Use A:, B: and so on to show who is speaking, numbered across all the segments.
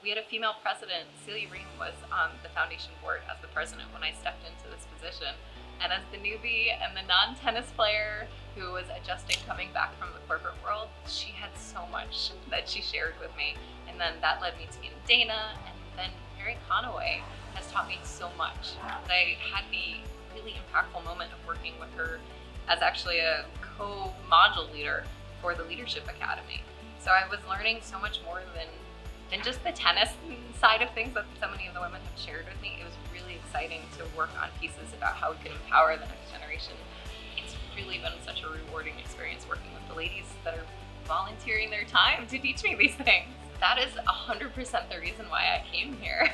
A: We had a female president. Celia Rehm was on the foundation board as the president when I stepped into this position. And as the newbie and the non-tennis player who was adjusting coming back from the corporate world, she had so much that she shared with me. And then that led me to meeting Dana, and then Mary Conaway has taught me so much. I had the really impactful moment of working with her as actually a co-module leader for the Leadership Academy. So I was learning so much more than just the tennis side of things that so many of the women have shared with me. It was really exciting to work on pieces about how we could empower the next generation. It's really been such a rewarding experience working with the ladies that are volunteering their time to teach me these things. That is 100% the reason why I came here.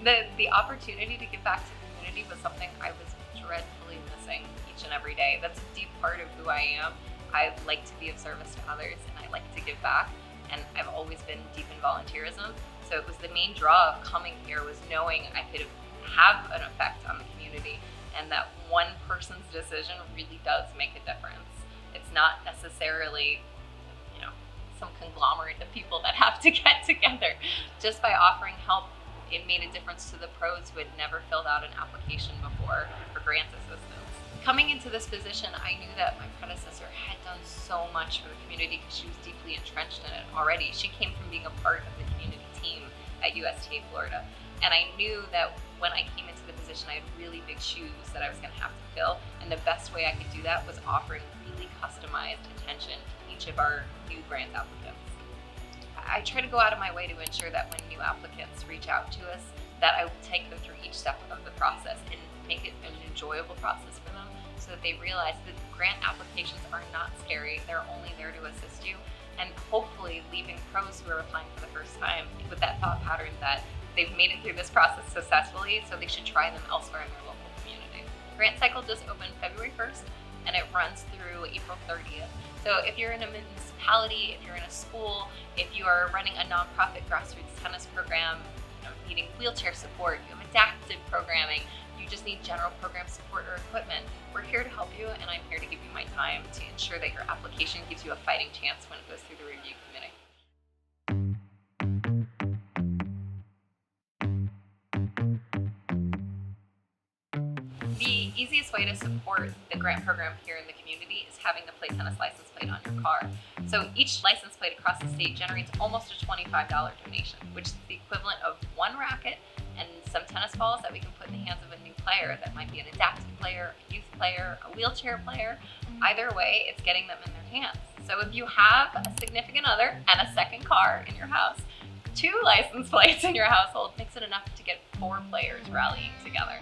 A: The opportunity to give back to the community was something I was dreadfully missing each and every day. That's a deep part of who I am. I like to be of service to others, and I like to give back. And I've always been deep in volunteerism. So it was the main draw of coming here was knowing I could have an effect on the community, and that one person's decision really does make a difference. It's not necessarily, some conglomerate of people that have to get together. Just by offering help, it made a difference to the pros who had never filled out an application before for grant assistance. Coming into this position, I knew that my predecessor had done so much for the community because she was deeply entrenched in it already. She came from being a part of the community team at USTA, Florida. And I knew that when I came into the position, I had really big shoes that I was going to have to fill. And the best way I could do that was offering really customized attention to each of our new grant applicants. I try to go out of my way to ensure that when new applicants reach out to us, that I will take them through each step of the process and make it an enjoyable process for them, so that they realize that grant applications are not scary. They're only there to assist you, and hopefully leaving pros who are applying for the first time with that thought pattern that they've made it through this process successfully, so they should try them elsewhere in their local community. Grant cycle just opened February 1st, and it runs through April 30th. So if you're in a municipality, if you're in a school, if you are running a nonprofit grassroots tennis program, needing wheelchair support, you have adaptive programming, you just need general program support or equipment, we're here to help you, and I'm here to give you my time to ensure that your application gives you a fighting chance when it goes through the review committee. The easiest way to support the grant program here in the community is having the Play Tennis license plate on your car. So each license plate across the state generates almost a $25 donation, which is the equivalent of one racket and some tennis balls that we can put in the hands of a new player. That might be an adaptive player, a youth player, a wheelchair player. Either way, it's getting them in their hands. So if you have a significant other and a second car in your house, 2 license plates in your household makes it enough to get 4 players rallying together.